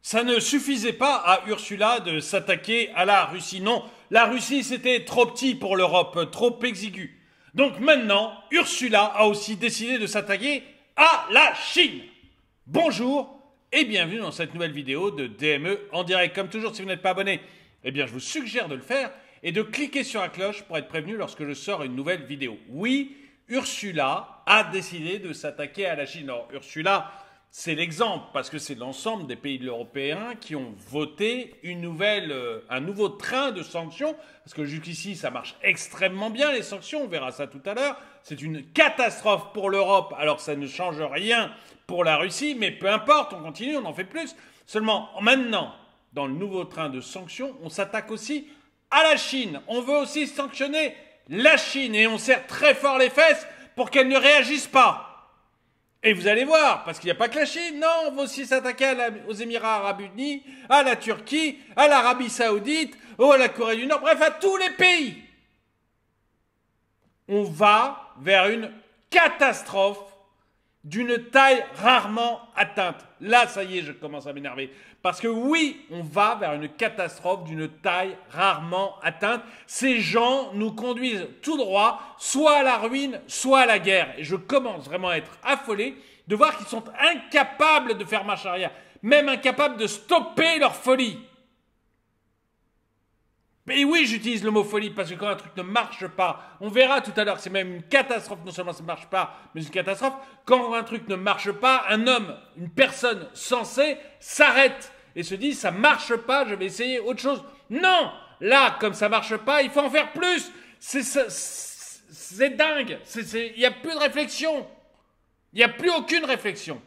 Ça ne suffisait pas à Ursula de s'attaquer à la Russie. Non, la Russie c'était trop petit pour l'Europe, trop exigu. Donc maintenant, Ursula a aussi décidé de s'attaquer à la Chine. Bonjour et bienvenue dans cette nouvelle vidéo de DME en direct. Comme toujours, si vous n'êtes pas abonné, eh bien je vous suggère de le faire et de cliquer sur la cloche pour être prévenu lorsque je sors une nouvelle vidéo. Oui, Ursula a décidé de s'attaquer à la Chine. Alors Ursula, c'est l'exemple parce que c'est l'ensemble des pays européens qui ont voté un nouveau train de sanctions. Parce que jusqu'ici, ça marche extrêmement bien les sanctions, on verra ça tout à l'heure. C'est une catastrophe pour l'Europe, alors ça ne change rien pour la Russie, mais peu importe, on continue, on en fait plus. Seulement, maintenant, dans le nouveau train de sanctions, on s'attaque aussi à la Chine. On veut aussi sanctionner la Chine et on serre très fort les fesses pour qu'elle ne réagisse pas. Et vous allez voir, parce qu'il n'y a pas que la Chine, non, on va aussi s'attaquer aux Émirats Arabes Unis, à la Turquie, à l'Arabie Saoudite, à la Corée du Nord, bref, à tous les pays. On va vers une catastrophe d'une taille rarement atteinte. Là, ça y est, je commence à m'énerver. Parce que oui, on va vers une catastrophe d'une taille rarement atteinte. Ces gens nous conduisent tout droit, soit à la ruine, soit à la guerre. Et je commence vraiment à être affolé de voir qu'ils sont incapables de faire marche arrière, même incapables de stopper leur folie. Mais oui, j'utilise le mot folie parce que quand un truc ne marche pas, on verra tout à l'heure que c'est même une catastrophe, non seulement ça ne marche pas, mais c'est une catastrophe. Quand un truc ne marche pas, un homme, une personne sensée s'arrête et se dit ça marche pas, je vais essayer autre chose. Non, là, comme ça marche pas, il faut en faire plus. C'est dingue, il n'y a plus de réflexion. Il n'y a plus aucune réflexion.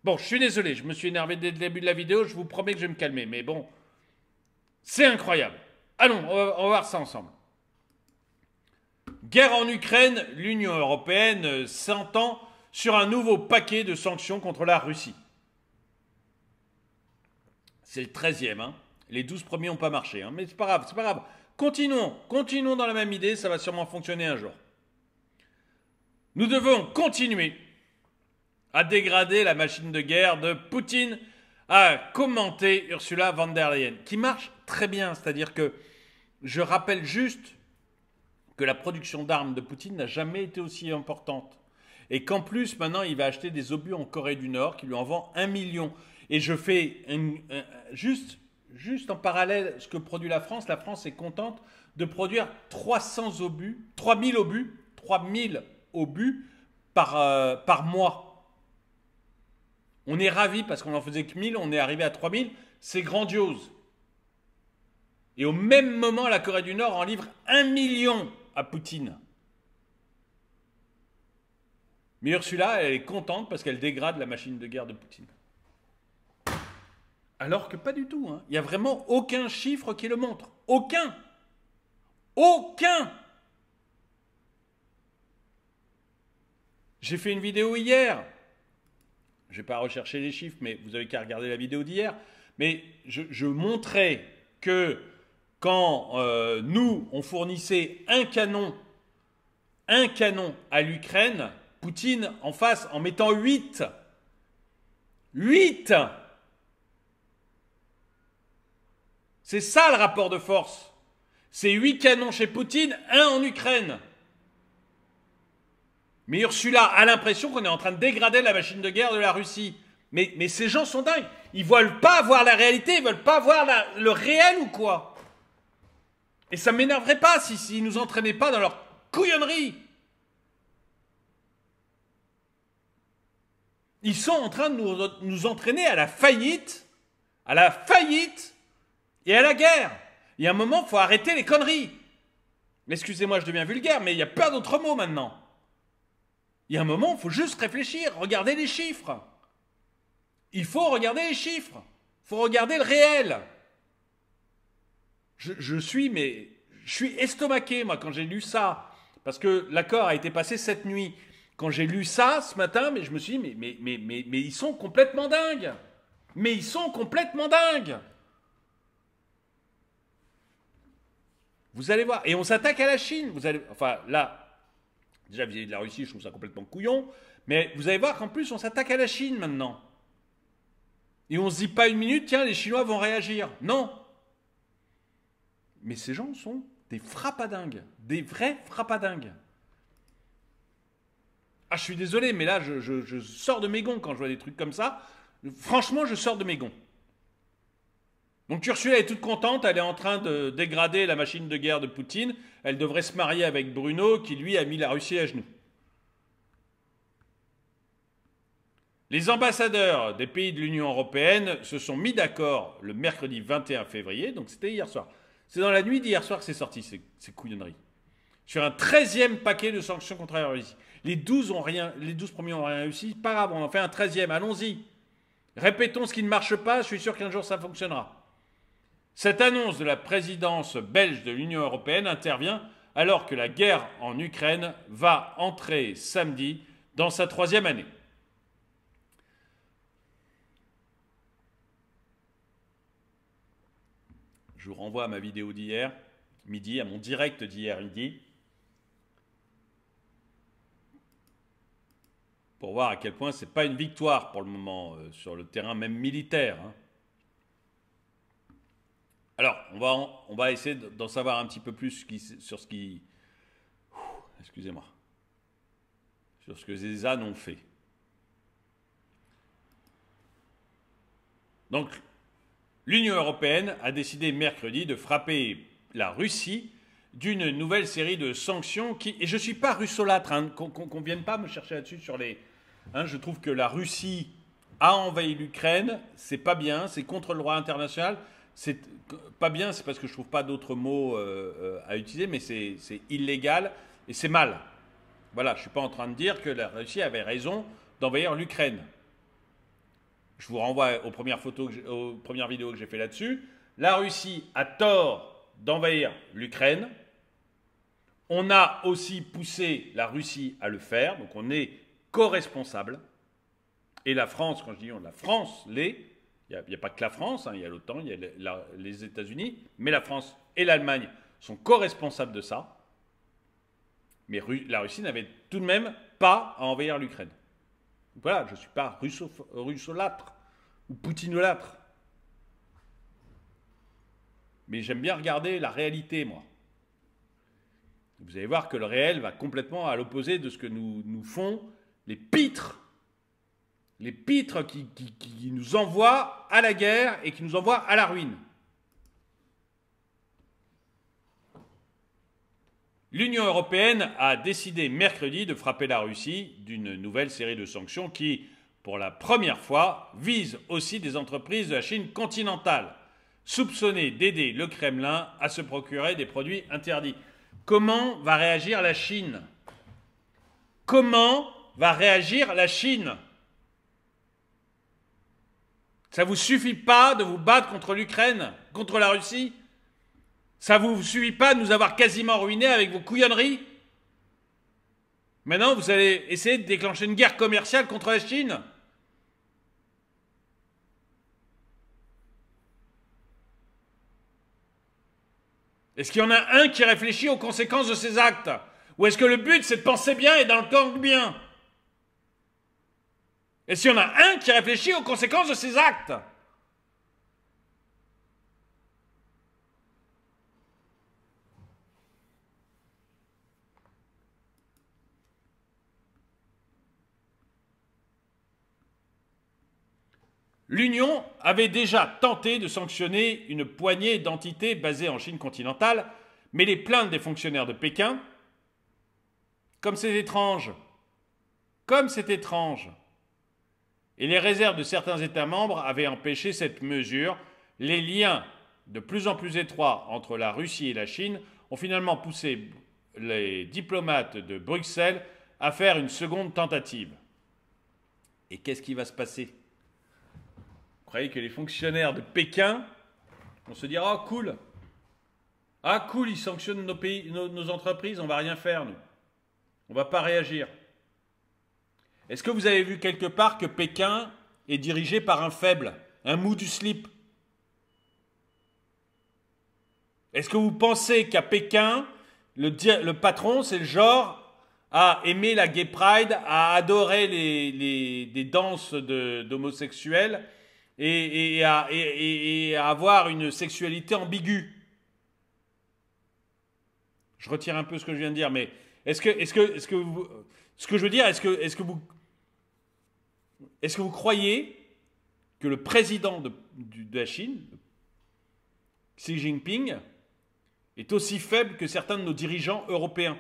Bon, je suis désolé, je me suis énervé dès le début de la vidéo, je vous promets que je vais me calmer, mais bon... C'est incroyable. Allons, on va voir ça ensemble. Guerre en Ukraine, l'Union européenne s'entend sur un nouveau paquet de sanctions contre la Russie. C'est le 13e, hein. Les 12 premiers n'ont pas marché, hein. Mais c'est pas grave, c'est pas grave. Continuons dans la même idée, ça va sûrement fonctionner un jour. Nous devons continuer à dégrader la machine de guerre de Poutine, a commenté Ursula von der Leyen, qui marche très bien. C'est-à-dire que je rappelle juste que la production d'armes de Poutine n'a jamais été aussi importante. Et qu'en plus, maintenant, il va acheter des obus en Corée du Nord, qui lui en vend 1 million. Et je fais juste en parallèle ce que produit la France. La France est contente de produire 300 obus, 3000 obus par mois. On est ravis parce qu'on n'en faisait que 1000, on est arrivé à 3000, c'est grandiose. Et au même moment, la Corée du Nord en livre 1 million à Poutine. Mais Ursula, elle est contente parce qu'elle dégrade la machine de guerre de Poutine. Alors que pas du tout, hein. Il n'y a vraiment aucun chiffre qui le montre. Aucun. Aucun. J'ai fait une vidéo hier. Je ne vais pas rechercher les chiffres, mais vous avez qu'à regarder la vidéo d'hier. Mais je montrais que quand nous, on fournissait un canon à l'Ukraine, Poutine en face en mettant 8. 8. C'est ça le rapport de force. C'est 8 canons chez Poutine, 1 en Ukraine. Mais Ursula a l'impression qu'on est en train de dégrader la machine de guerre de la Russie. Mais ces gens sont dingues. Ils ne veulent pas voir la réalité, ils ne veulent pas voir le réel ou quoi. Et ça ne m'énerverait pas s'ils ne nous entraînaient pas dans leur couillonnerie. Ils sont en train de nous entraîner à la faillite et à la guerre. Il y a un moment, il faut arrêter les conneries. Excusez-moi, je deviens vulgaire, mais il n'y a pas d'autre mot maintenant. Il y a un moment, il faut juste réfléchir, regarder les chiffres. Il faut regarder les chiffres. Il faut regarder le réel. Je suis estomaqué, moi, quand j'ai lu ça. Parce que l'accord a été passé cette nuit. Quand j'ai lu ça, ce matin, mais je me suis dit, mais ils sont complètement dingues. Mais ils sont complètement dingues. Vous allez voir. Et on s'attaque à la Chine. Enfin, là... Déjà, vis-à-vis de la Russie, je trouve ça complètement couillon. Mais vous allez voir qu'en plus, on s'attaque à la Chine maintenant. Et on se dit pas une minute, tiens, les Chinois vont réagir. Non. Mais ces gens sont des frappadingues, des vrais frappadingues. Ah, je suis désolé, mais là, je sors de mes gonds quand je vois des trucs comme ça. Franchement, je sors de mes gonds. Donc Ursula est toute contente, elle est en train de dégrader la machine de guerre de Poutine. Elle devrait se marier avec Bruno, qui lui a mis la Russie à genoux. Les ambassadeurs des pays de l'Union européenne se sont mis d'accord le mercredi 21 février, donc c'était hier soir. C'est dans la nuit d'hier soir que c'est sorti, ces couillonneries. Sur un 13e paquet de sanctions contre la Russie. Les 12 premiers n'ont rien réussi, pas grave, on en fait un 13e, allons-y. Répétons ce qui ne marche pas, je suis sûr qu'un jour ça fonctionnera. Cette annonce de la présidence belge de l'Union européenne intervient alors que la guerre en Ukraine va entrer samedi dans sa 3e année. Je vous renvoie à ma vidéo d'hier midi, à mon direct d'hier midi, pour voir à quel point ce n'est pas une victoire pour le moment sur le terrain même militaire. Hein. Alors, on va essayer d'en savoir un petit peu plus sur ce qui... Excusez-moi. Sur ce que les ânes ont fait. Donc, l'Union européenne a décidé mercredi de frapper la Russie d'une nouvelle série de sanctions qui... Et je ne suis pas russolâtre, hein, qu'on ne vienne pas me chercher là-dessus sur les... Hein, je trouve que la Russie a envahi l'Ukraine, c'est pas bien, c'est contre le droit international. C'est pas bien, c'est parce que je trouve pas d'autres mots à utiliser, mais c'est illégal et c'est mal. Voilà, je suis pas en train de dire que la Russie avait raison d'envahir l'Ukraine. Je vous renvoie aux premières vidéos que j'ai fait là-dessus. La Russie a tort d'envahir l'Ukraine. On a aussi poussé la Russie à le faire, donc on est co-responsable. Et la France, quand je dis on, la France l'est. Il n'y a pas que la France, hein, il y a l'OTAN, il y a les États-Unis, mais la France et l'Allemagne sont co-responsables de ça. Mais la Russie n'avait tout de même pas à envahir l'Ukraine. Voilà, je ne suis pas russolâtre ou poutinolâtre. Mais j'aime bien regarder la réalité, moi. Vous allez voir que le réel va complètement à l'opposé de ce que nous font les pitres. Les pitres qui nous envoient à la guerre et qui nous envoient à la ruine. L'Union européenne a décidé mercredi de frapper la Russie d'une nouvelle série de sanctions qui, pour la première fois, visent aussi des entreprises de la Chine continentale, soupçonnées d'aider le Kremlin à se procurer des produits interdits. Comment va réagir la Chine ? Comment va réagir la Chine ? Ça ne vous suffit pas de vous battre contre l'Ukraine, contre la Russie ? Ça ne vous suffit pas de nous avoir quasiment ruinés avec vos couillonneries ? Maintenant, vous allez essayer de déclencher une guerre commerciale contre la Chine ? Est-ce qu'il y en a un qui réfléchit aux conséquences de ses actes ? Ou est-ce que le but, c'est de penser bien et dans le camp bien ? Est-ce qu'il y en a un qui réfléchit aux conséquences de ses actes ? L'Union avait déjà tenté de sanctionner une poignée d'entités basées en Chine continentale, mais les plaintes des fonctionnaires de Pékin, comme c'est étrange, et les réserves de certains États membres avaient empêché cette mesure, les liens de plus en plus étroits entre la Russie et la Chine ont finalement poussé les diplomates de Bruxelles à faire une seconde tentative. Et qu'est-ce qui va se passer ? Vous croyez que les fonctionnaires de Pékin vont se dire « Ah, cool ! Ah, cool, ils sanctionnent nos entreprises, on ne va rien faire, nous. On ne va pas réagir. » Est-ce que vous avez vu quelque part que Pékin est dirigé par un faible, un mou du slip ? Est-ce que vous pensez qu'à Pékin, le patron, c'est le genre à aimer la gay pride, à adorer des danses d'homosexuels, et à avoir une sexualité ambiguë. Je retire un peu ce que je viens de dire, mais ce que je veux dire, est-ce que vous croyez que le président de la Chine, Xi Jinping, est aussi faible que certains de nos dirigeants européens?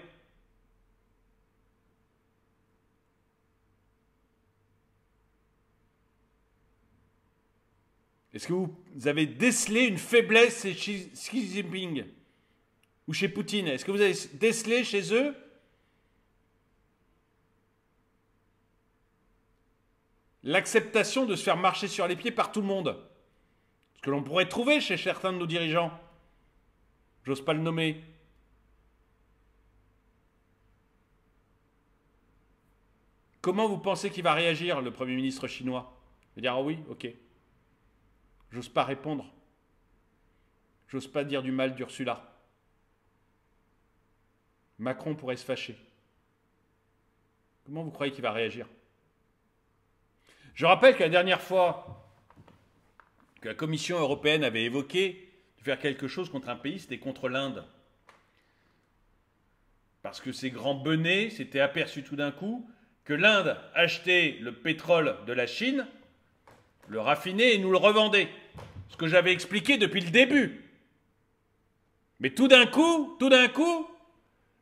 Est-ce que vous avez décelé une faiblesse chez Xi Jinping ou chez Poutine? Est-ce que vous avez décelé chez eux l'acceptation de se faire marcher sur les pieds par tout le monde? Ce que l'on pourrait trouver chez certains de nos dirigeants. J'ose pas le nommer. Comment vous pensez qu'il va réagir, le Premier ministre chinois? Il va dire, ah oui, ok. J'ose pas répondre. J'ose pas dire du mal d'Ursula. Macron pourrait se fâcher. Comment vous croyez qu'il va réagir? Je rappelle que la dernière fois que la Commission européenne avait évoqué de faire quelque chose contre un pays, c'était contre l'Inde. Parce que ces grands benets s'étaient aperçus tout d'un coup que l'Inde achetait le pétrole de la Chine, le raffinait et nous le revendait. Ce que j'avais expliqué depuis le début. Mais tout d'un coup,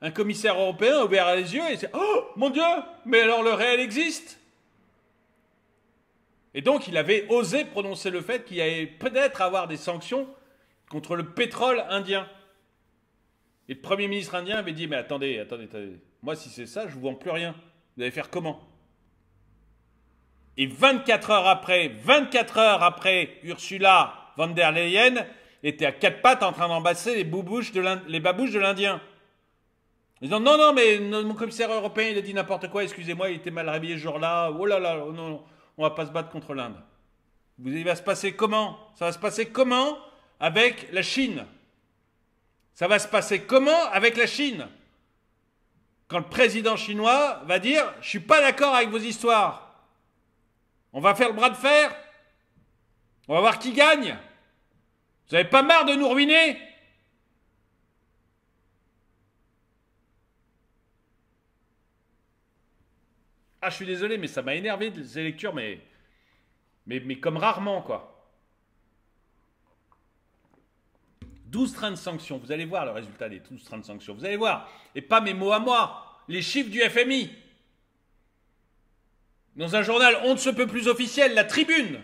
un commissaire européen a ouvert les yeux et s'est dit « Oh, mon Dieu, mais alors le réel existe !» Et donc il avait osé prononcer le fait qu'il y allait peut-être avoir des sanctions contre le pétrole indien. Et le Premier ministre indien avait dit « Mais attendez, moi si c'est ça, je ne vous vends plus rien. Vous allez faire comment ?» Et 24 heures après, Ursula von der Leyen était à quatre pattes en train d'embrasser les babouches de l'Indien. En disant non, mais mon commissaire européen, il a dit n'importe quoi, excusez-moi, il était mal réveillé ce jour-là, oh là là, non, on va pas se battre contre l'Inde. Il va se passer comment? Ça va se passer comment avec la Chine? Ça va se passer comment avec la Chine? Quand le président chinois va dire je suis pas d'accord avec vos histoires. On va faire le bras de fer? On va voir qui gagne? Vous avez pas marre de nous ruiner? Ah, je suis désolé, mais ça m'a énervé ces lectures, mais comme rarement, quoi. 12 trains de sanctions. Vous allez voir le résultat des 12 trains de sanctions. Vous allez voir. Et pas mes mots à moi. Les chiffres du FMI. Dans un journal on ne se peut plus officiel, La Tribune.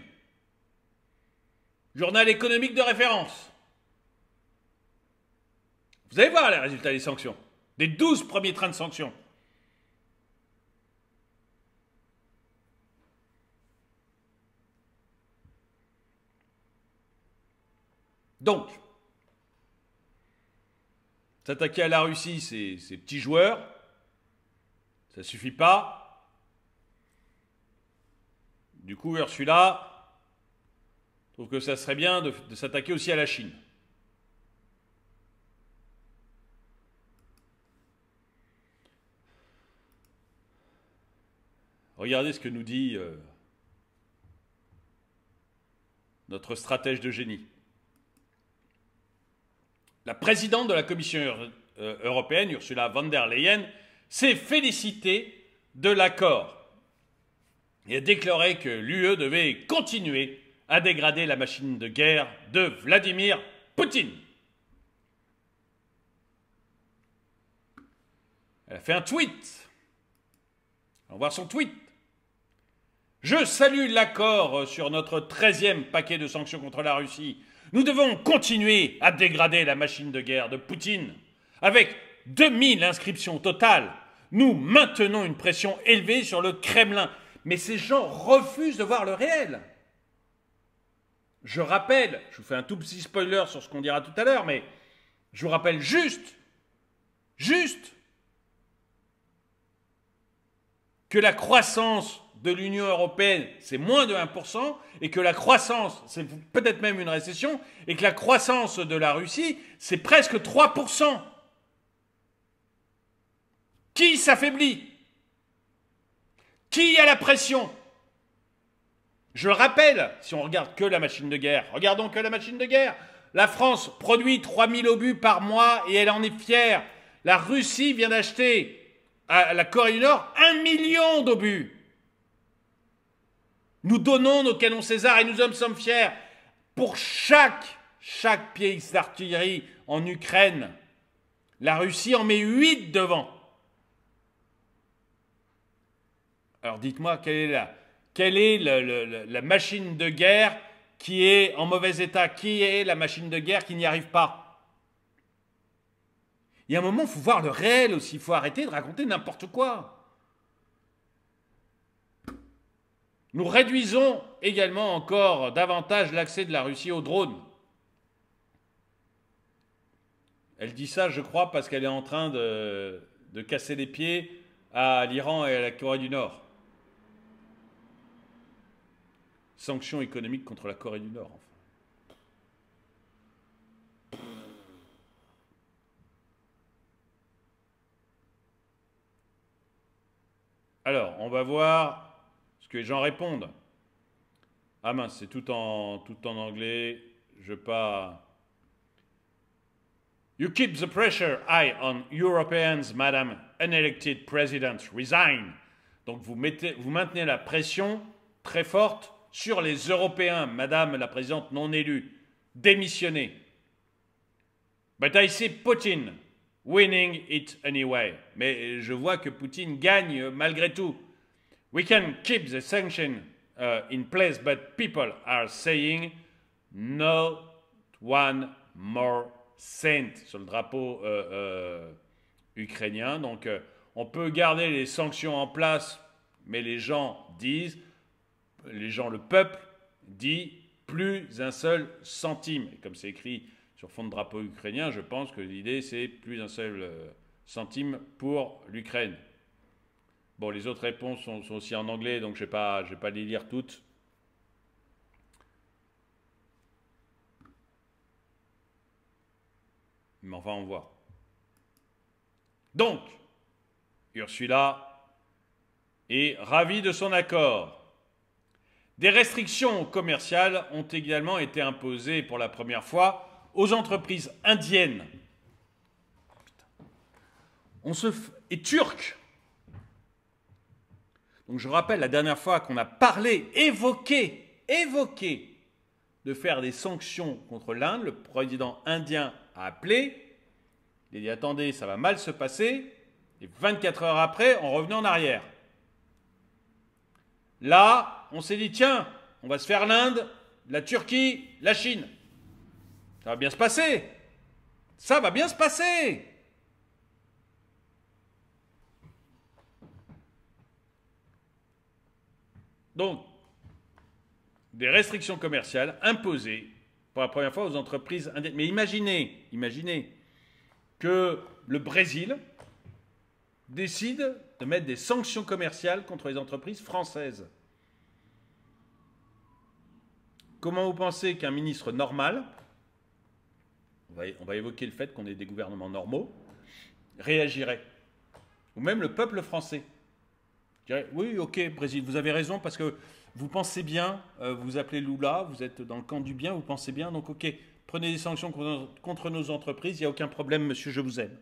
Journal économique de référence. Vous allez voir les résultats des sanctions. Des 12 premiers trains de sanctions. Donc, s'attaquer à la Russie, ces petits joueurs, ça ne suffit pas. Du coup, Ursula trouve que ça serait bien de s'attaquer aussi à la Chine. Regardez ce que nous dit notre stratège de génie. La présidente de la Commission européenne, Ursula von der Leyen, s'est félicitée de l'accord et a déclaré que l'UE devait continuer à dégrader la machine de guerre de Vladimir Poutine. Elle a fait un tweet. On va voir son tweet. Je salue l'accord sur notre 13e paquet de sanctions contre la Russie. Nous devons continuer à dégrader la machine de guerre de Poutine. Avec 2000 inscriptions totales, nous maintenons une pression élevée sur le Kremlin. Mais ces gens refusent de voir le réel. Je rappelle, je vous fais un tout petit spoiler sur ce qu'on dira tout à l'heure, mais je vous rappelle juste que la croissance de l'Union européenne, c'est moins de 1%, et que la croissance, c'est peut-être même une récession, et que la croissance de la Russie, c'est presque 3%. Qui s'affaiblit? Qui a la pression? Je le rappelle, si on regarde que la machine de guerre, regardons que la machine de guerre. La France produit 3000 obus par mois et elle en est fière. La Russie vient d'acheter à la Corée du Nord 1 million d'obus. Nous donnons nos canons César et nous en sommes fiers. Pour chaque pièce d'artillerie en Ukraine, la Russie en met 8 devant. Alors dites-moi, quelle est la machine de guerre qui est en mauvais état? Qui est la machine de guerre qui n'y arrive pas? Il y a un moment, il faut voir le réel aussi. Il faut arrêter de raconter n'importe quoi. Nous réduisons également encore davantage l'accès de la Russie aux drones. Elle dit ça, je crois, parce qu'elle est en train de casser les pieds à l'Iran et à la Corée du Nord. Sanctions économiques contre la Corée du Nord, enfin. Alors, on va voir ce que les gens répondent. Ah mince, c'est tout en anglais. Je vais pas... You keep the pressure high on Europeans, Madam Unelected President, resign. Donc vous maintenez la pression très forte sur les Européens, Madame la Présidente non élue, démissionnez. But I see Putin winning it anyway. Mais je vois que Poutine gagne malgré tout. We can keep the sanction in place, but people are saying not one more cent sur le drapeau ukrainien. Donc on peut garder les sanctions en place, mais les gens disent, le peuple dit plus un seul centime. Et comme c'est écrit sur fond de drapeau ukrainien, je pense que l'idée c'est plus un seul centime pour l'Ukraine. Bon, les autres réponses sont aussi en anglais, donc je ne vais pas les lire toutes. Mais enfin, on voit. Donc, Ursula est ravie de son accord. Des restrictions commerciales ont également été imposées pour la première fois aux entreprises indiennes et turques. Donc je rappelle la dernière fois qu'on a évoqué de faire des sanctions contre l'Inde, le président indien a appelé, il a dit attendez, ça va mal se passer, et 24 heures après, on revenait en arrière. Là, on s'est dit, tiens, on va se faire l'Inde, la Turquie, la Chine. Ça va bien se passer. Ça va bien se passer. Donc, des restrictions commerciales imposées pour la première fois aux entreprises indiennes. Mais imaginez que le Brésil décide de mettre des sanctions commerciales contre les entreprises françaises. Comment vous pensez qu'un ministre normal, on va évoquer le fait qu'on ait des gouvernements normaux, réagirait? Ou même le peuple français dirait, oui, ok, Brésil, vous avez raison, parce que vous pensez bien, vous appelez Lula, vous êtes dans le camp du bien, vous pensez bien, donc ok, prenez des sanctions contre nos entreprises, il n'y a aucun problème, monsieur, je vous aime.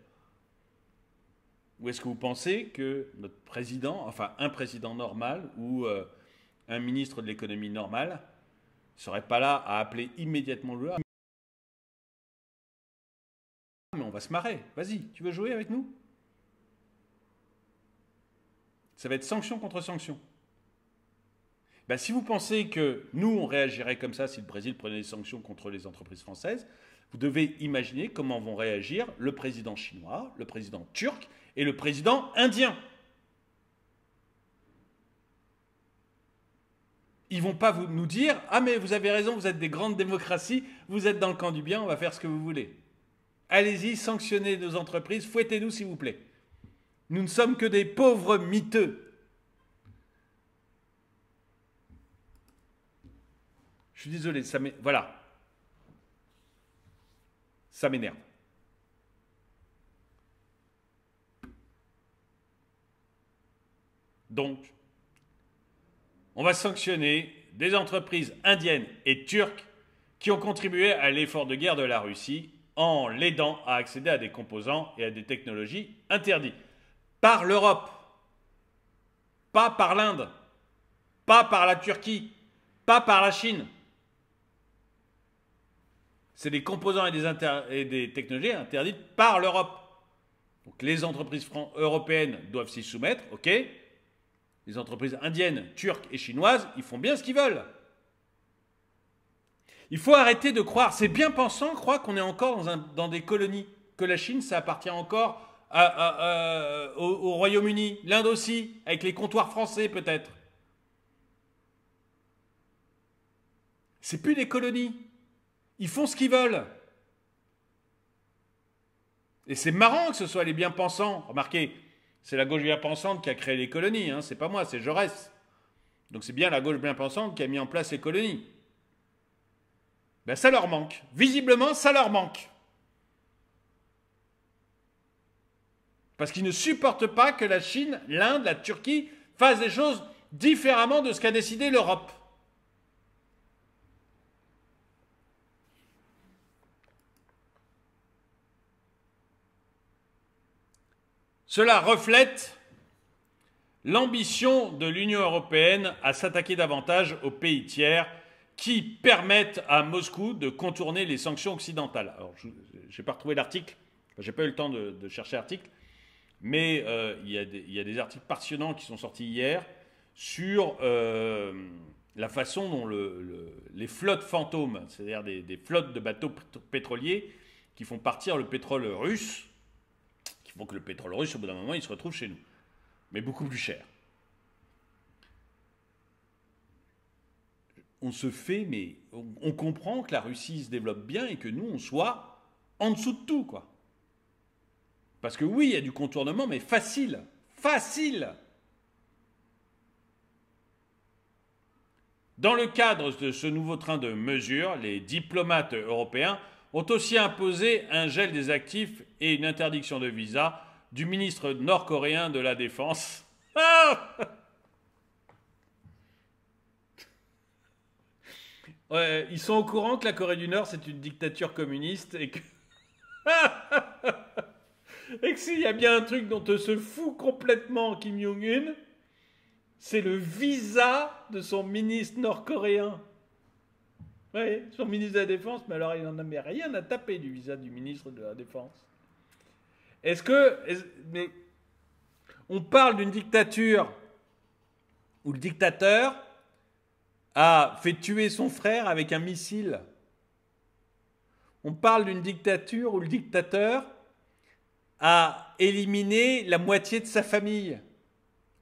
Ou est-ce que vous pensez que notre président, enfin un président normal ou un ministre de l'économie normal, ne serait pas là à appeler immédiatement Lula? Mais on va se marrer, vas-y, tu veux jouer avec nous? Ça va être sanction contre sanction. Ben, si vous pensez que nous, on réagirait comme ça si le Brésil prenait des sanctions contre les entreprises françaises, vous devez imaginer comment vont réagir le président chinois, le président turc et le président indien. Ils ne vont pas nous dire « Ah mais vous avez raison, vous êtes des grandes démocraties, vous êtes dans le camp du bien, on va faire ce que vous voulez. Allez-y, sanctionnez nos entreprises, fouettez-nous s'il vous plaît. Nous ne sommes que des pauvres miteux. » Je suis désolé, voilà. Ça m'énerve. Donc, on va sanctionner des entreprises indiennes et turques qui ont contribué à l'effort de guerre de la Russie en l'aidant à accéder à des composants et à des technologies interdits. Par l'Europe, pas par l'Inde, pas par la Turquie, pas par la Chine. C'est des composants et des technologies interdites par l'Europe. Donc les entreprises européennes doivent s'y soumettre, ok. Les entreprises indiennes, turques et chinoises, ils font bien ce qu'ils veulent. Il faut arrêter de croire, c'est bien pensant, croire qu'on est encore dans des colonies, que la Chine, ça appartient encore au Royaume-Uni, l'Inde aussi, avec les comptoirs français peut-être. C'est plus des colonies. Ils font ce qu'ils veulent. Et c'est marrant que ce soit les bien-pensants. Remarquez, c'est la gauche bien-pensante qui a créé les colonies, hein. C'est pas moi, c'est Jaurès. Donc c'est bien la gauche bien-pensante qui a mis en place les colonies. Ben ça leur manque. Visiblement, ça leur manque. Parce qu'ils ne supportent pas que la Chine, l'Inde, la Turquie fassent des choses différemment de ce qu'a décidé l'Europe. Cela reflète l'ambition de l'Union européenne à s'attaquer davantage aux pays tiers qui permettent à Moscou de contourner les sanctions occidentales. Alors, je n'ai pas retrouvé l'article, je n'ai pas eu le temps de chercher l'article, mais il y a des articles passionnants qui sont sortis hier sur la façon dont les flottes fantômes, c'est-à-dire des flottes de bateaux pétroliers qui font partir le pétrole russe, qui font que le pétrole russe, au bout d'un moment, il se retrouve chez nous, mais beaucoup plus cher. On se fait, mais on comprend que la Russie se développe bien et que nous, on soit en dessous de tout, quoi. Parce que oui, il y a du contournement, mais facile. Facile. Dans le cadre de ce nouveau train de mesures, les diplomates européens ont aussi imposé un gel des actifs et une interdiction de visa du ministre nord-coréen de la Défense. Ouais, ils sont au courant que la Corée du Nord, c'est une dictature communiste et que... et que s'il y a bien un truc dont se fout complètement Kim Jong-un, c'est le visa de son ministre nord-coréen. Oui, son ministre de la Défense, mais alors il n'en a rien à taper du visa du ministre de la Défense. Mais on parle d'une dictature où le dictateur a fait tuer son frère avec un missile. On parle d'une dictature où le dictateur a éliminé la moitié de sa famille.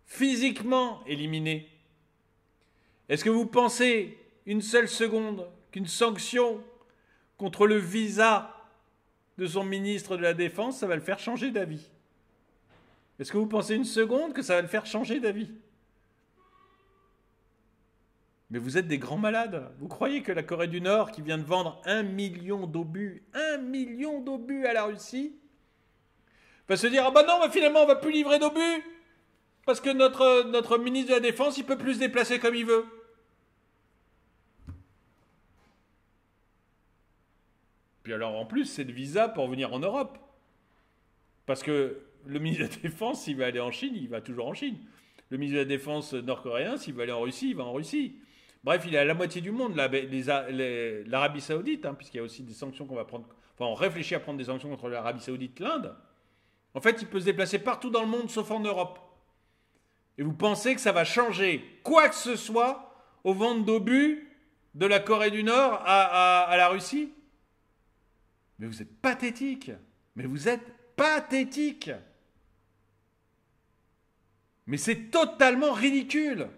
Physiquement éliminé. Est-ce que vous pensez une seule seconde qu'une sanction contre le visa de son ministre de la Défense, ça va le faire changer d'avis? Est-ce que vous pensez une seconde que ça va le faire changer d'avis? Mais vous êtes des grands malades. Vous croyez que la Corée du Nord, qui vient de vendre 1 million d'obus à la Russie, va se dire « Ah bah non, bah finalement on va plus livrer d'obus parce que notre ministre de la Défense, il peut plus se déplacer comme il veut. » Puis alors en plus, c'est le visa pour venir en Europe. Parce que le ministre de la Défense, s'il va aller en Chine, il va toujours en Chine. Le ministre de la Défense nord-coréen, s'il va aller en Russie, il va en Russie. Bref, il est à la moitié du monde, l'Arabie Saoudite, hein, puisqu'il y a aussi des sanctions qu'on va prendre. Enfin, on réfléchit à prendre des sanctions contre l'Arabie Saoudite, l'Inde. En fait, il peut se déplacer partout dans le monde, sauf en Europe. Et vous pensez que ça va changer quoi que ce soit aux ventes d'obus de la Corée du Nord à la Russie? Mais vous êtes pathétique. Mais vous êtes pathétique. Mais c'est totalement ridicule.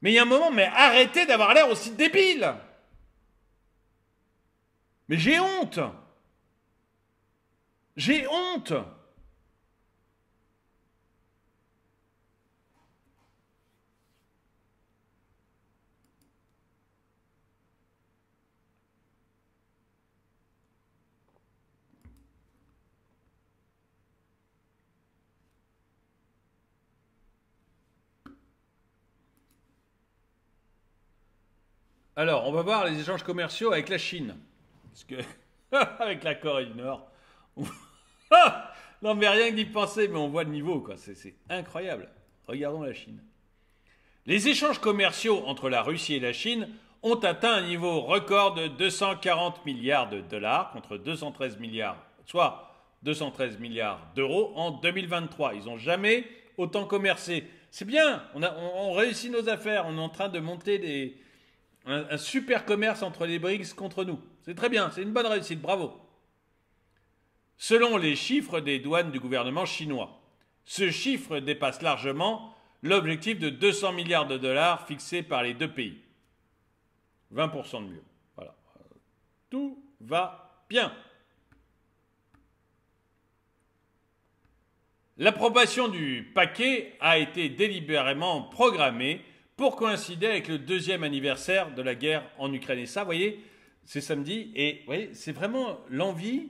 Mais il y a un moment, mais arrêtez d'avoir l'air aussi débile. Mais j'ai honte. J'ai honte. Alors, on va voir les échanges commerciaux avec la Chine. Parce que, avec la Corée du Nord, on- non mais rien que d'y penser, mais on voit le niveau, quoi. C'est incroyable. Regardons la Chine. Les échanges commerciaux entre la Russie et la Chine ont atteint un niveau record de 240 milliards de dollars contre 213 milliards, soit 213 milliards d'euros en 2023. Ils n'ont jamais autant commercé. C'est bien, on réussit nos affaires, on est en train de monter un super commerce entre les BRICS contre nous. C'est très bien, c'est une bonne réussite, bravo. Selon les chiffres des douanes du gouvernement chinois, ce chiffre dépasse largement l'objectif de 200 milliards de dollars fixé par les deux pays. 20% de mieux. Voilà. Tout va bien. L'approbation du paquet a été délibérément programmée pour coïncider avec le deuxième anniversaire de la guerre en Ukraine. Et ça, vous voyez, c'est samedi. Et vous voyez, c'est vraiment l'envie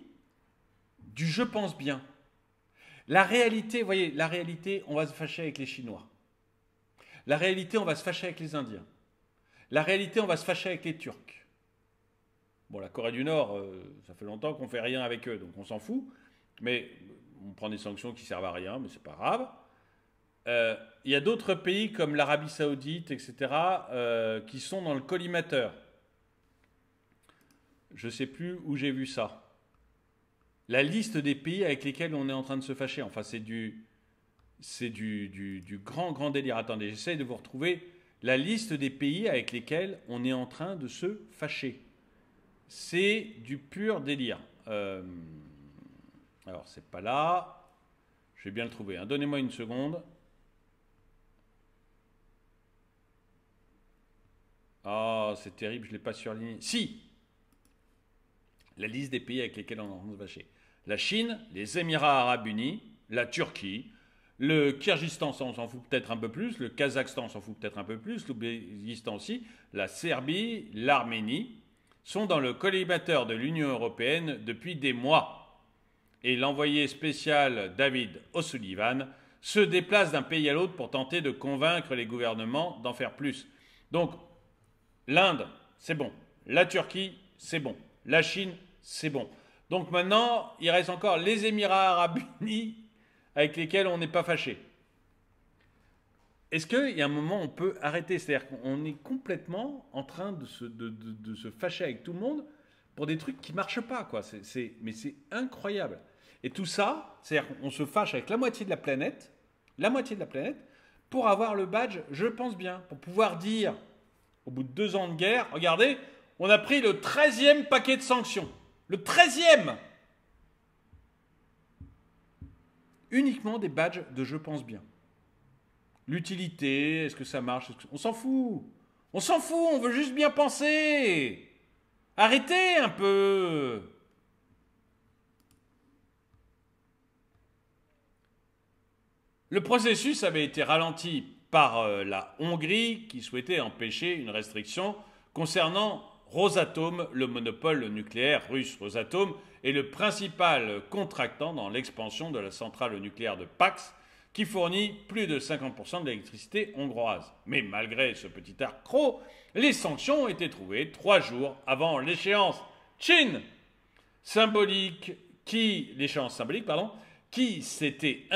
du je pense bien. La réalité, vous voyez, la réalité, on va se fâcher avec les Chinois. La réalité, on va se fâcher avec les Indiens. La réalité, on va se fâcher avec les Turcs. Bon, la Corée du Nord, ça fait longtemps qu'on fait rien avec eux, donc on s'en fout. Mais on prend des sanctions qui servent à rien, mais c'est pas grave. Il y a d'autres pays comme l'Arabie Saoudite, etc., qui sont dans le collimateur. Je ne sais plus où j'ai vu ça. La liste des pays avec lesquels on est en train de se fâcher. Enfin, c'est du grand délire. Attendez, j'essaye de vous retrouver la liste des pays avec lesquels on est en train de se fâcher. C'est du pur délire. Alors, c'est pas là. Je vais bien le trouver. Hein. Donnez-moi une seconde. Ah, c'est terrible, je ne l'ai pas surligné. Si, la liste des pays avec lesquels on est en train de se fâcher. La Chine, les Émirats Arabes Unis, la Turquie, le Kyrgyzstan, on s'en fout peut-être un peu plus, le Kazakhstan, on s'en fout peut-être un peu plus, l'Ouzbékistan aussi, la Serbie, l'Arménie, sont dans le collimateur de l'Union européenne depuis des mois. Et l'envoyé spécial David O'Sullivan se déplace d'un pays à l'autre pour tenter de convaincre les gouvernements d'en faire plus. Donc, l'Inde, c'est bon. La Turquie, c'est bon. La Chine, c'est bon. Donc maintenant, il reste encore les Émirats Arabes Unis avec lesquels on n'est pas fâché. Est-ce qu'il y a un moment où on peut arrêter? C'est-à-dire qu'on est complètement en train de se fâcher avec tout le monde pour des trucs qui ne marchent pas, quoi. Mais c'est incroyable. Et tout ça, c'est-à-dire qu'on se fâche avec la moitié de la planète, pour avoir le badge « Je pense bien », pour pouvoir dire, au bout de 2 ans de guerre, regardez, on a pris le 13e paquet de sanctions. Le 13e! Uniquement des badges de « Je pense bien ». L'utilité, est-ce que ça marche? On s'en fout. On s'en fout, on veut juste bien penser. Arrêtez un peu. Le processus avait été ralenti par la Hongrie qui souhaitait empêcher une restriction concernant Rosatom, le monopole nucléaire russe. Rosatom est le principal contractant dans l'expansion de la centrale nucléaire de Paks, qui fournit plus de 50% de l'électricité hongroise. Mais malgré ce petit accroc, les sanctions ont été trouvées 3 jours avant l'échéance. Chine symbolique, l'échéance symbolique, que s'était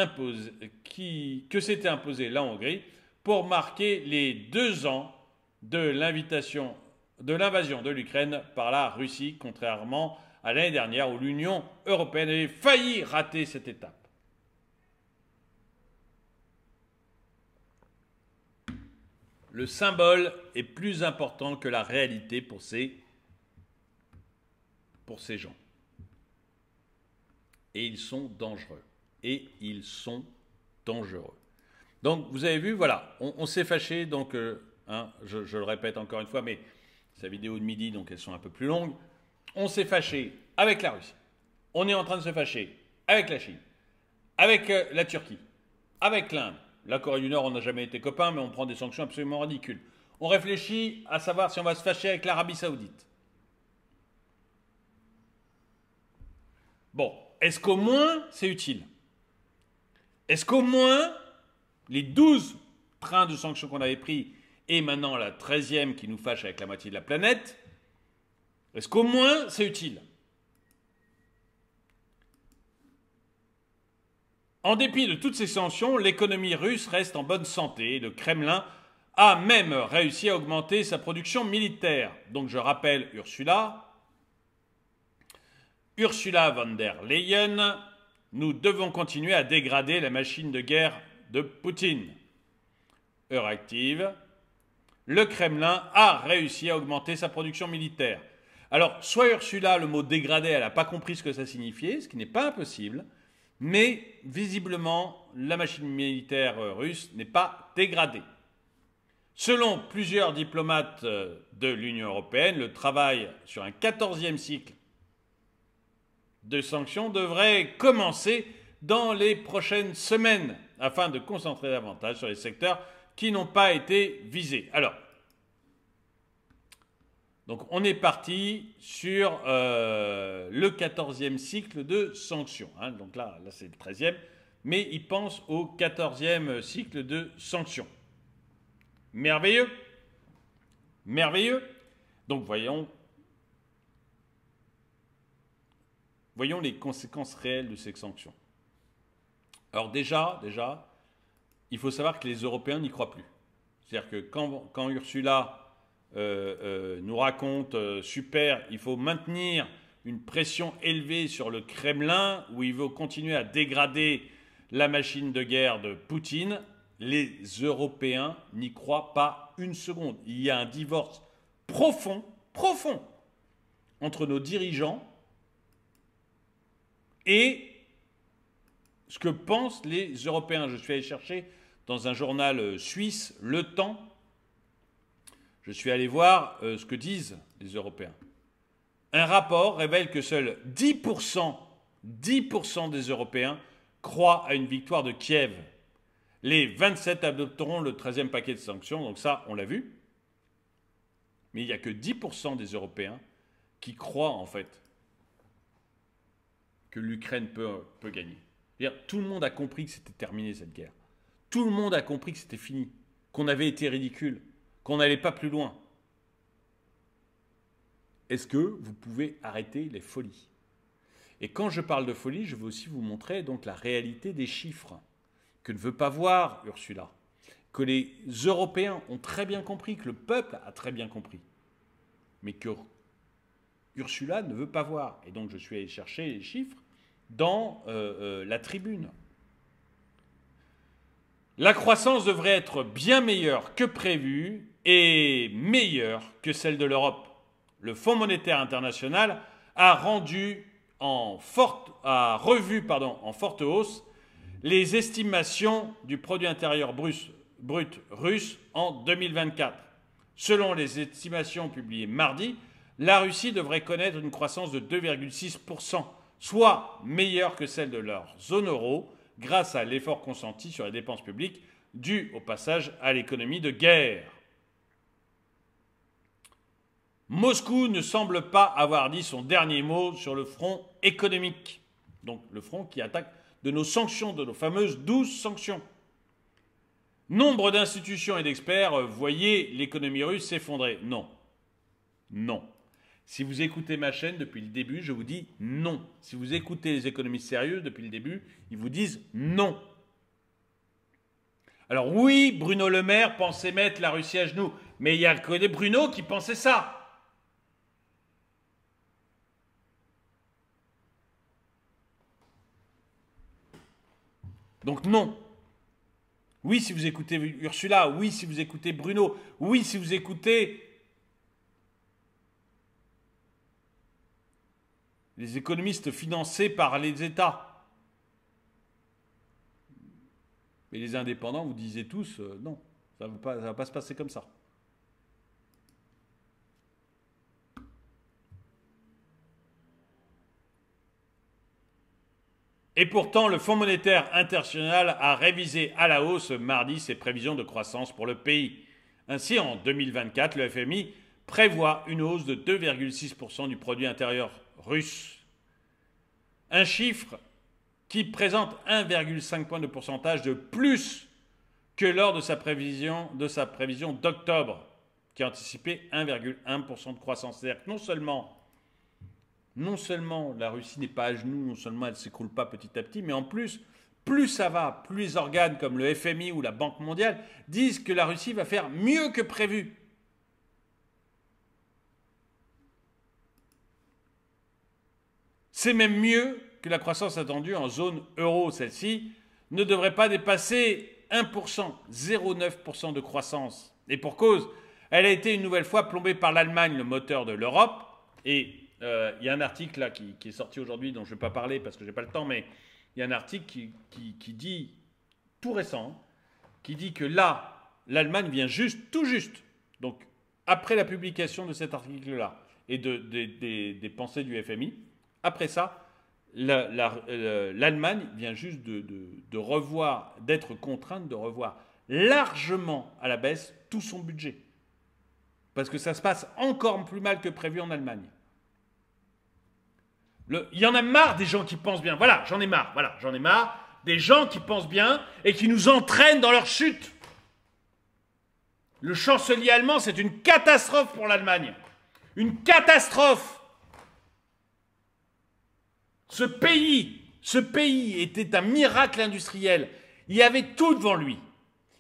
imposée la Hongrie pour marquer les 2 ans de l'invasion de l'Ukraine par la Russie, contrairement à l'année dernière où l'Union européenne avait failli rater cette étape. Le symbole est plus important que la réalité pour ces gens. Et ils sont dangereux. Donc, vous avez vu, voilà, on s'est fâché, donc, je le répète encore une fois, mais c'est la vidéo de midi, donc elles sont un peu plus longues. On s'est fâché avec la Russie. On est en train de se fâcher avec la Chine, avec la Turquie, avec l'Inde. La Corée du Nord, on n'a jamais été copains, mais on prend des sanctions absolument ridicules. On réfléchit à savoir si on va se fâcher avec l'Arabie Saoudite. Bon, est-ce qu'au moins c'est utile? Est-ce qu'au moins les 12 trains de sanctions qu'on avait pris et maintenant la 13e qui nous fâche avec la moitié de la planète, est-ce qu'au moins c'est utile? En dépit de toutes ces sanctions, l'économie russe reste en bonne santé. Le Kremlin a même réussi à augmenter sa production militaire. Donc je rappelle Ursula von der Leyen, nous devons continuer à dégrader la machine de guerre de Poutine. Heure active, le Kremlin a réussi à augmenter sa production militaire. Alors, soit Ursula, le mot dégradé, elle n'a pas compris ce que ça signifiait, ce qui n'est pas impossible, mais visiblement, la machine militaire russe n'est pas dégradée. Selon plusieurs diplomates de l'Union européenne, le travail sur un 14e cycle de sanctions devrait commencer dans les prochaines semaines afin de concentrer davantage sur les secteurs qui n'ont pas été visés. Alors, donc on est parti sur le 14e cycle de sanctions. Hein. Donc là c'est le 13e, mais il pense au 14e cycle de sanctions. Merveilleux. Merveilleux. Donc voyons les conséquences réelles de ces sanctions. Alors déjà, il faut savoir que les Européens n'y croient plus. C'est-à-dire que quand Ursula nous raconte super, il faut maintenir une pression élevée sur le Kremlin, où il veut continuer à dégrader la machine de guerre de Poutine, les Européens n'y croient pas une seconde. Il y a un divorce profond entre nos dirigeants et ce que pensent les Européens. Je suis allé chercher dans un journal suisse, Le Temps, je suis allé voir ce que disent les Européens. Un rapport révèle que seuls 10% des Européens croient à une victoire de Kiev. Les 27 adopteront le 13e paquet de sanctions, donc ça, on l'a vu. Mais il n'y a que 10% des Européens qui croient, en fait, que l'Ukraine peut gagner. Tout le monde a compris que c'était terminé, cette guerre. Tout le monde a compris que c'était fini, qu'on avait été ridicule, qu'on n'allait pas plus loin. Est-ce que vous pouvez arrêter les folies? Et quand je parle de folie, je veux aussi vous montrer donc la réalité des chiffres que ne veut pas voir Ursula, que les Européens ont très bien compris, que le peuple a très bien compris, mais que Ursula ne veut pas voir. Et donc je suis allé chercher les chiffres dans la tribune. La croissance devrait être bien meilleure que prévu et meilleure que celle de l'Europe. Le Fonds monétaire international a revu en forte hausse les estimations du produit intérieur brut russe en 2024. Selon les estimations publiées mardi, la Russie devrait connaître une croissance de 2,6%, soit meilleure que celle de leur zone euro, grâce à l'effort consenti sur les dépenses publiques dû au passage à l'économie de guerre. Moscou ne semble pas avoir dit son dernier mot sur le front économique, donc le front qui attaque de nos sanctions, de nos fameuses 12 sanctions. Nombre d'institutions et d'experts voyaient l'économie russe s'effondrer. Non. Non. Si vous écoutez ma chaîne depuis le début, je vous dis non. Si vous écoutez les économistes sérieux depuis le début, ils vous disent non. Alors oui, Bruno Le Maire pensait mettre la Russie à genoux, mais il y a que des Bruno qui pensaient ça. Donc non. Oui, si vous écoutez Ursula, oui, si vous écoutez Bruno, oui, si vous écoutez les économistes financés par les États. Mais les indépendants, vous disiez tous, non, ça ne va pas se passer comme ça. Et pourtant, le Fonds monétaire international a révisé à la hausse mardi ses prévisions de croissance pour le pays. Ainsi, en 2024, le FMI prévoit une hausse de 2,6% du produit intérieur russe. Un chiffre qui présente 1,5 point de pourcentage de plus que lors de sa prévision d'octobre, qui a anticipé 1,1% de croissance. C'est-à-dire que non seulement la Russie n'est pas à genoux, non seulement elle ne s'écroule pas petit à petit, mais en plus, plus ça va, plus les organes comme le FMI ou la Banque mondiale disent que la Russie va faire mieux que prévu. C'est même mieux que la croissance attendue en zone euro. Celle-ci ne devrait pas dépasser 1%, 0,9% de croissance. Et pour cause, elle a été une nouvelle fois plombée par l'Allemagne, le moteur de l'Europe. Et il y a un article là qui est sorti aujourd'hui dont je ne vais pas parler parce que je n'ai pas le temps, mais il y a un article qui dit, tout récent, qui dit que là, l'Allemagne vient tout juste, donc après la publication de cet article-là et des pensées du FMI, après ça, l'Allemagne vient juste d'être contrainte de revoir largement à la baisse tout son budget. Parce que ça se passe encore plus mal que prévu en Allemagne. Il y en a marre des gens qui pensent bien. Voilà, j'en ai marre des gens qui pensent bien et qui nous entraînent dans leur chute. Le chancelier allemand, c'est une catastrophe pour l'Allemagne. Une catastrophe. Ce pays était un miracle industriel. Il y avait tout devant lui.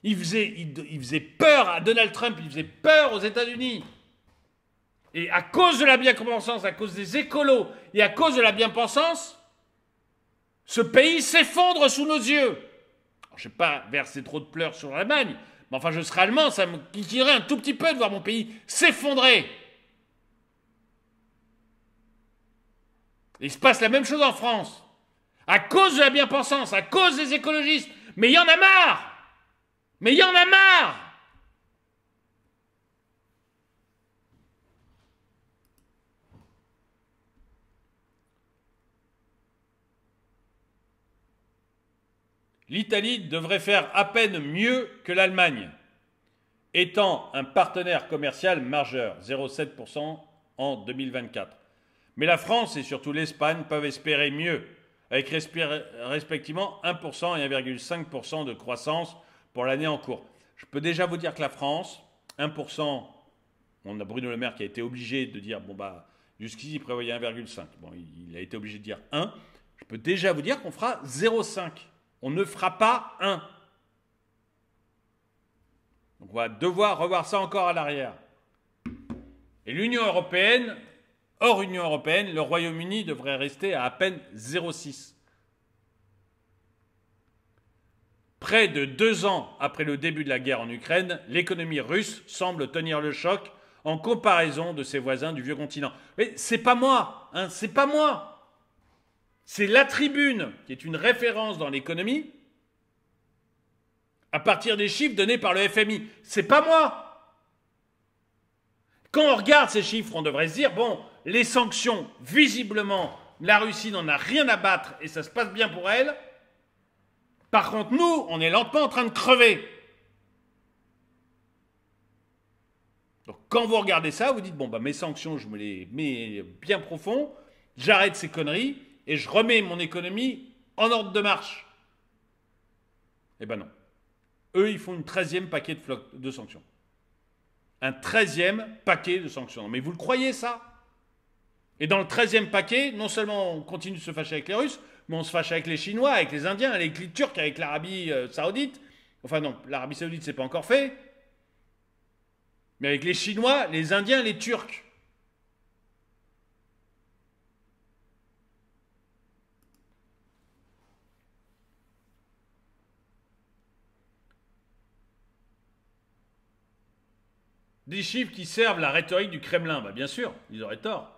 Il faisait peur à Donald Trump, il faisait peur aux États-Unis. Et à cause de la bien-pensance, à cause des écolos et à cause de la bien-pensance, ce pays s'effondre sous nos yeux. Alors, je ne vais pas verser trop de pleurs sur l'Allemagne, mais enfin je serais allemand, ça me titillerait un tout petit peu de voir mon pays s'effondrer. Et il se passe la même chose en France. À cause de la bien-pensance, à cause des écologistes. Mais il y en a marre. L'Italie devrait faire à peine mieux que l'Allemagne, étant un partenaire commercial majeur, 0,7% en 2024. Mais la France et surtout l'Espagne peuvent espérer mieux, avec respectivement 1% et 1,5% de croissance pour l'année en cours. Je peux déjà vous dire que la France, 1%, on a Bruno Le Maire qui a été obligé de dire, jusqu'ici il prévoyait 1,5. Bon, il a été obligé de dire 1. Je peux déjà vous dire qu'on fera 0,5. On ne fera pas 1. Donc on va devoir revoir ça encore à l'arrière. Et l'Union européenne, hors Union européenne, le Royaume-Uni devrait rester à peine 0,6. Près de 2 ans après le début de la guerre en Ukraine, l'économie russe semble tenir le choc en comparaison de ses voisins du vieux continent. Mais c'est pas moi, c'est pas moi. C'est La Tribune, qui est une référence dans l'économie, à partir des chiffres donnés par le FMI. C'est pas moi. Quand on regarde ces chiffres, on devrait se dire, les sanctions, visiblement, la Russie n'en a rien à battre et ça se passe bien pour elle. Par contre, nous, on est lentement en train de crever. Donc, quand vous regardez ça, vous dites, mes sanctions, je me les mets bien profond, j'arrête ces conneries et je remets mon économie en ordre de marche. Eh ben non. Eux, ils font une 13e paquet de sanctions. Un 13e paquet de sanctions. Mais vous le croyez, ça? Et dans le 13e paquet, non seulement on continue de se fâcher avec les Russes, mais on se fâche avec les Chinois, avec les Indiens, avec les Turcs, avec l'Arabie Saoudite. Enfin non, l'Arabie Saoudite, c'est pas encore fait. Mais avec les Chinois, les Indiens, les Turcs. Des chiffres qui servent la rhétorique du Kremlin. Bien sûr, ils auraient tort.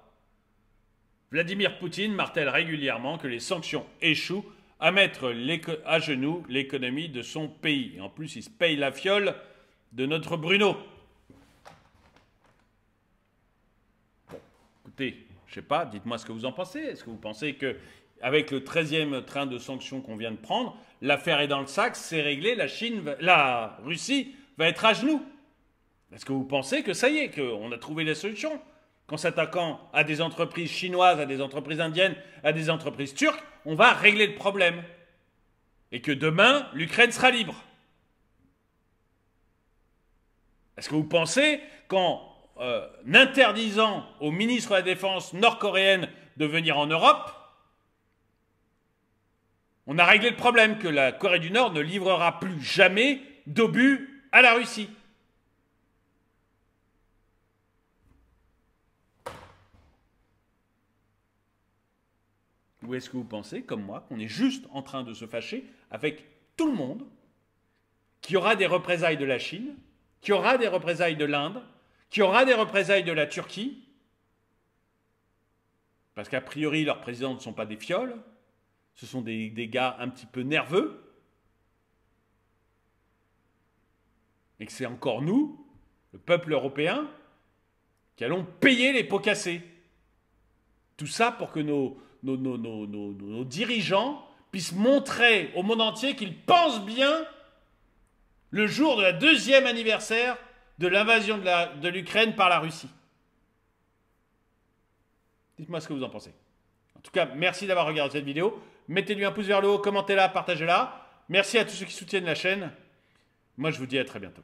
Vladimir Poutine martèle régulièrement que les sanctions échouent à mettre à genoux l'économie de son pays. Et en plus, il se paye la fiole de notre Bruno. Écoutez, je ne sais pas, dites-moi ce que vous en pensez. Est-ce que vous pensez qu'avec le 13e train de sanctions qu'on vient de prendre, l'affaire est dans le sac, c'est réglé, la Russie va être à genoux? Est-ce que vous pensez que ça y est, qu'on a trouvé la solution? Qu'en s'attaquant à des entreprises chinoises, à des entreprises indiennes, à des entreprises turques, on va régler le problème. Et que demain, l'Ukraine sera libre. Est-ce que vous pensez qu'en interdisant au ministre de la Défense nord-coréenne de venir en Europe, on a réglé le problème que la Corée du Nord ne livrera plus jamais d'obus à la Russie? Ou est-ce que vous pensez, comme moi, qu'on est juste en train de se fâcher avec tout le monde, qu'il y aura des représailles de la Chine, qu'il y aura des représailles de l'Inde, qu'il y aura des représailles de la Turquie, parce qu'a priori leurs présidents ne sont pas des fioles, ce sont des gars un petit peu nerveux, et que c'est encore nous, le peuple européen, qui allons payer les pots cassés. Tout ça pour que nos dirigeants puissent montrer au monde entier qu'ils pensent bien le jour de la 2e anniversaire de l'invasion de l'Ukraine par la Russie. Dites-moi ce que vous en pensez. En tout cas, merci d'avoir regardé cette vidéo. Mettez-lui un pouce vers le haut, commentez-la, partagez-la. Merci à tous ceux qui soutiennent la chaîne. Moi, je vous dis à très bientôt.